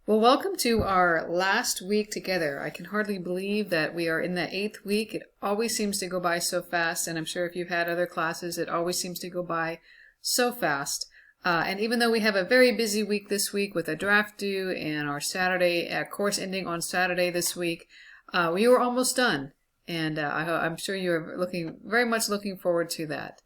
Well, welcome to our last week together. I can hardly believe that we are in the 8th week. It always seems to go by so fast, and I'm sure if you've had other classes, it always seems to go by so fast. And even though we have a very busy week this week with a draft due and our Saturday course ending on Saturday this week, we were almost done, and I'm sure you're very much looking forward to that.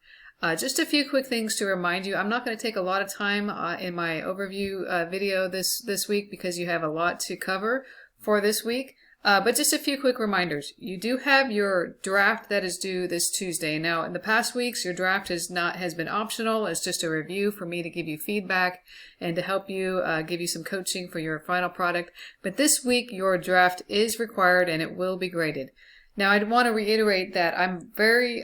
Just a few quick things to remind you. I'm not going to take a lot of time in my overview video this week because you have a lot to cover for this week. But just a few quick reminders. You do have your draft that is due this Tuesday. Now, in the past weeks, your draft has been optional. It's just a review for me to give you feedback and to help you give you some coaching for your final product. But this week, your draft is required and it will be graded. Now, I want to reiterate that I'm very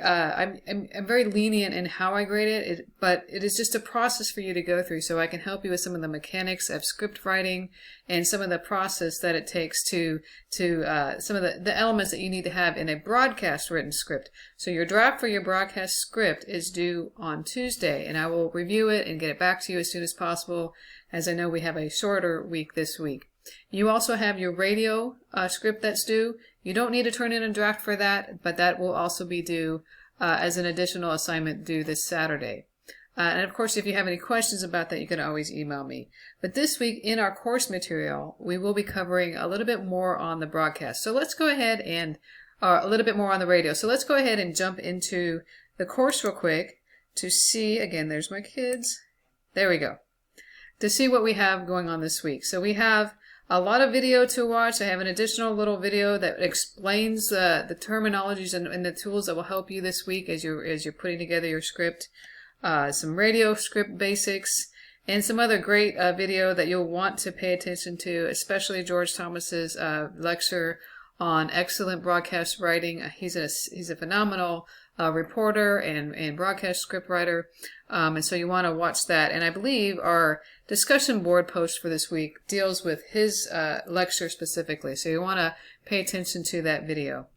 lenient in how I grade it, but it is just a process for you to go through, so I can help you with some of the mechanics of script writing and some of the process that it takes to some of the elements that you need to have in a broadcast written script. So your draft for your broadcast script is due on Tuesday, and I will review it and get it back to you as soon as possible, as I know we have a shorter week this week. You also have your radio script that's due. You don't need to turn in a draft for that, but that will also be due as an additional assignment due this Saturday. And of course, if you have any questions about that, you can always email me. But this week in our course material, we will be covering a little bit more on the broadcast. So let's go ahead and a little bit more on the radio. So let's go ahead and jump into the course real quick to see, again, there's my kids. There we go. To see what we have going on this week. So we have a lot of video to watch. I have an additional little video that explains the terminologies and the tools that will help you this week as you're putting together your script. Some radio script basics, and some other great video that you'll want to pay attention to, especially George Thomas's lecture on excellent broadcast writing. He's a phenomenal reporter and broadcast script writer, and so you want to watch that. And I believe our discussion board post for this week deals with his lecture specifically, so you want to pay attention to that video.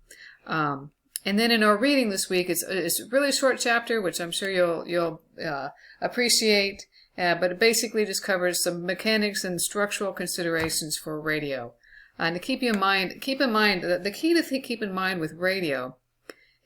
And then in our reading this week, it's a really short chapter, which I'm sure you'll appreciate, but it basically just covers some mechanics and structural considerations for radio. And to keep in mind that the key to keep in mind with radio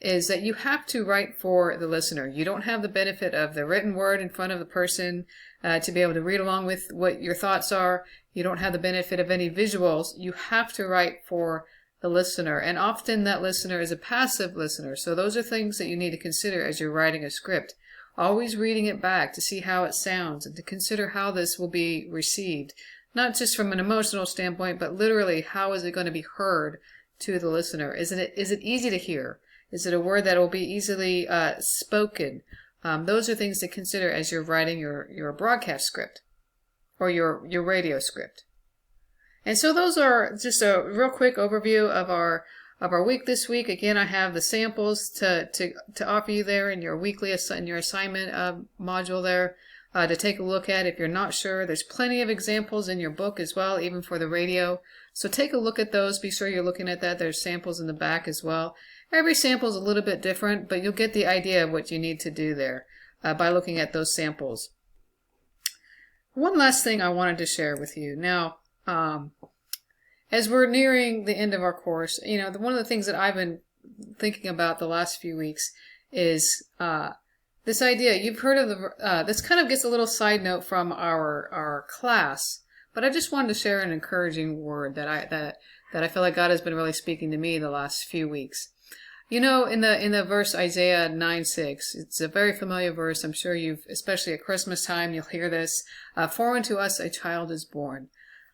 is that you have to write for the listener. You don't have the benefit of the written word in front of the person to be able to read along with what your thoughts are. You don't have the benefit of any visuals. You have to write for the listener, and often that listener is a passive listener. So those are things that you need to consider as you're writing a script. Always reading it back to see how it sounds and to consider how this will be received. Not just from an emotional standpoint, but literally, how is it going to be heard to the listener? Is it easy to hear? Is it a word that will be easily spoken? Those are things to consider as you're writing your broadcast script or your radio script. And so those are just a real quick overview of our week this week. Again, I have the samples to offer you there in your weekly in your assignment module there to take a look at if you're not sure. There's plenty of examples in your book as well, even for the radio. So take a look at those. Be sure you're looking at that. There's samples in the back as well. Every sample is a little bit different, but you'll get the idea of what you need to do there by looking at those samples. One last thing I wanted to share with you. Now, as we're nearing the end of our course, one of the things that I've been thinking about the last few weeks is this idea. You've heard of this kind of gets a little side note from our class, but I just wanted to share an encouraging word that I feel like God has been really speaking to me the last few weeks. In the verse Isaiah 9:6, it's a very familiar verse. I'm sure especially at Christmas time, you'll hear this. For unto us a child is born.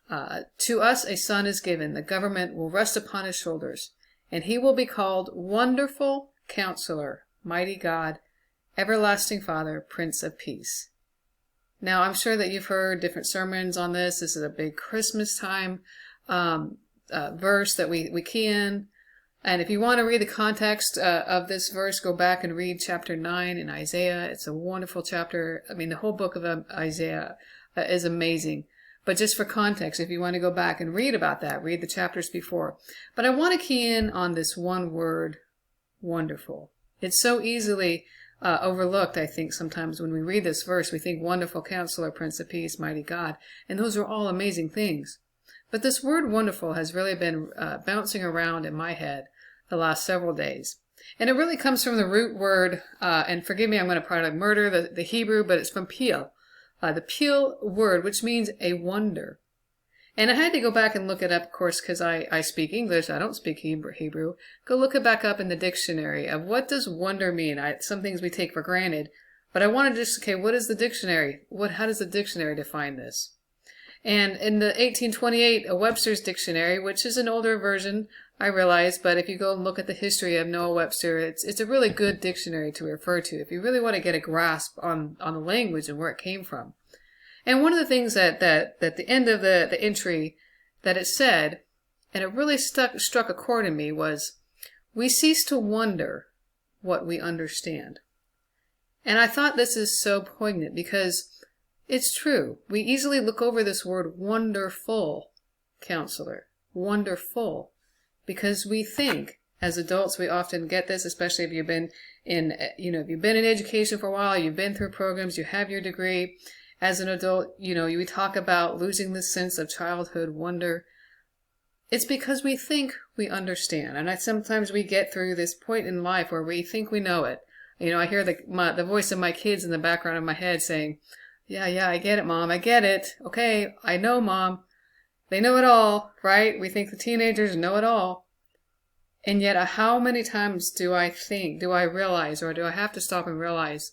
To us a son is given. The government will rest upon his shoulders, and he will be called Wonderful Counselor, Mighty God, Everlasting Father, Prince of Peace. Now, I'm sure that you've heard different sermons on this. This is a big Christmas time verse that we key in. And if you want to read the context of this verse, go back and read chapter 9 in Isaiah. It's a wonderful chapter. I mean, the whole book of Isaiah is amazing. But just for context, if you want to go back and read about that, read the chapters before. But I want to key in on this one word, wonderful. It's so easily overlooked, I think, sometimes when we read this verse. We think Wonderful Counselor, Prince of Peace, Mighty God. And those are all amazing things. But this word wonderful has really been bouncing around in my head the last several days. And it really comes from the root word, and forgive me, I'm going to probably murder the Hebrew, but it's from peel. The peel word, which means a wonder. And I had to go back and look it up, of course, because I speak English. I don't speak Hebrew. Go look it back up in the dictionary of what does wonder mean. Some things we take for granted. But I wanted to just, okay, what is the dictionary? How does the dictionary define this? And in the 1828, a Webster's dictionary, which is an older version, I realize, but if you go and look at the history of Noah Webster, it's a really good dictionary to refer to if you really want to get a grasp on the language and where it came from. And one of the things that the end of the entry that it said, and it really struck a chord in me, was, we cease to wonder what we understand. And I thought this is so poignant because it's true. We easily look over this word wonderful, counselor, wonderful, because we think as adults we often get this, especially if you've been if you've been in education for a while, you've been through programs, you have your degree. As an adult, we talk about losing the sense of childhood wonder. It's because we think we understand. And sometimes we get through this point in life where we think we know it. I hear the voice of my kids in the background of my head saying, yeah, I get it, Mom. I get it. Okay, I know, Mom. They know it all, right? We think the teenagers know it all. And yet, how many times do I realize, or do I have to stop and realize,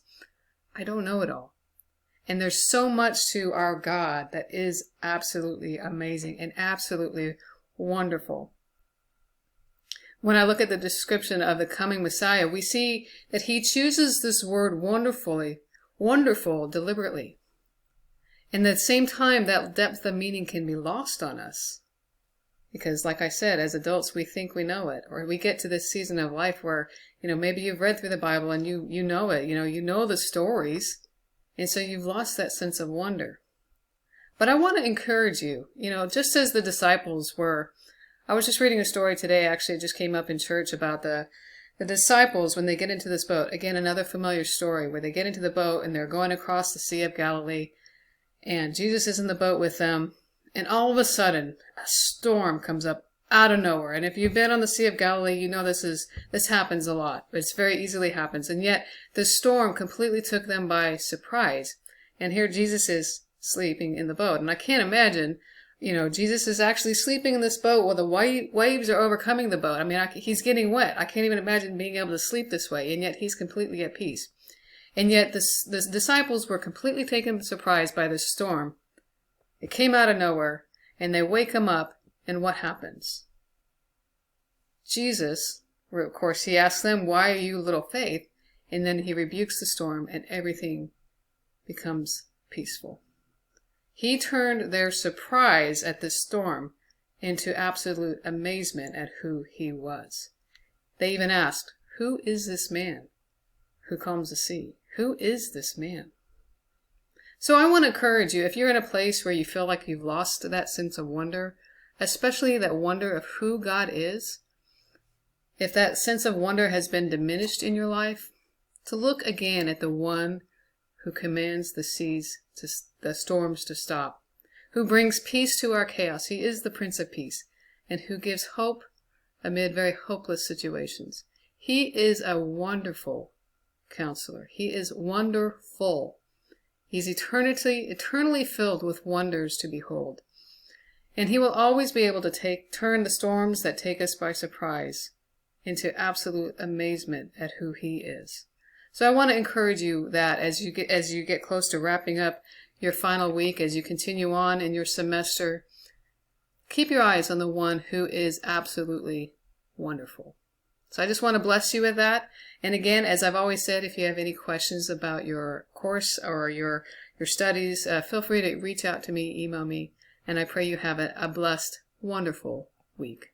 I don't know it all? And there's so much to our God that is absolutely amazing and absolutely wonderful. When I look at the description of the coming Messiah, we see that he chooses this word wonderful deliberately. And at the same time, that depth of meaning can be lost on us. Because like I said, as adults, we think we know it. Or we get to this season of life where, maybe you've read through the Bible and you know it. You know the stories. And so you've lost that sense of wonder. But I want to encourage you, just as the disciples were. I was just reading a story today, actually, it just came up in church about the disciples when they get into this boat. Again, another familiar story where they get into the boat and they're going across the Sea of Galilee. And Jesus is in the boat with them. And all of a sudden, a storm comes up out of nowhere. And if you've been on the Sea of Galilee, you know this happens a lot. It's very easily happens. And yet, the storm completely took them by surprise. And here Jesus is sleeping in the boat. And I can't imagine, Jesus is actually sleeping in this boat while the waves are overcoming the boat. I mean, he's getting wet. I can't even imagine being able to sleep this way. And yet, he's completely at peace. And yet, the disciples were completely taken by surprise by this storm. It came out of nowhere, and they wake him up, and what happens? Jesus, of course, he asks them, why are you little faith? And then he rebukes the storm, and everything becomes peaceful. He turned their surprise at the storm into absolute amazement at who he was. They even asked, who is this man who calms the sea? Who is this man? So I want to encourage you, if you're in a place where you feel like you've lost that sense of wonder, especially that wonder of who God is, if that sense of wonder has been diminished in your life, to look again at the one who commands the storms to stop, who brings peace to our chaos. He is the Prince of Peace, and who gives hope amid very hopeless situations. He is a wonderful counselor. He is wonderful. He's eternally filled with wonders to behold. And he will always be able to turn the storms that take us by surprise into absolute amazement at who he is. So I want to encourage you that as you get close to wrapping up your final week, as you continue on in your semester, keep your eyes on the one who is absolutely wonderful. So I just want to bless you with that. And again, as I've always said, if you have any questions about your course or your studies, feel free to reach out to me, email me, and I pray you have a blessed, wonderful week.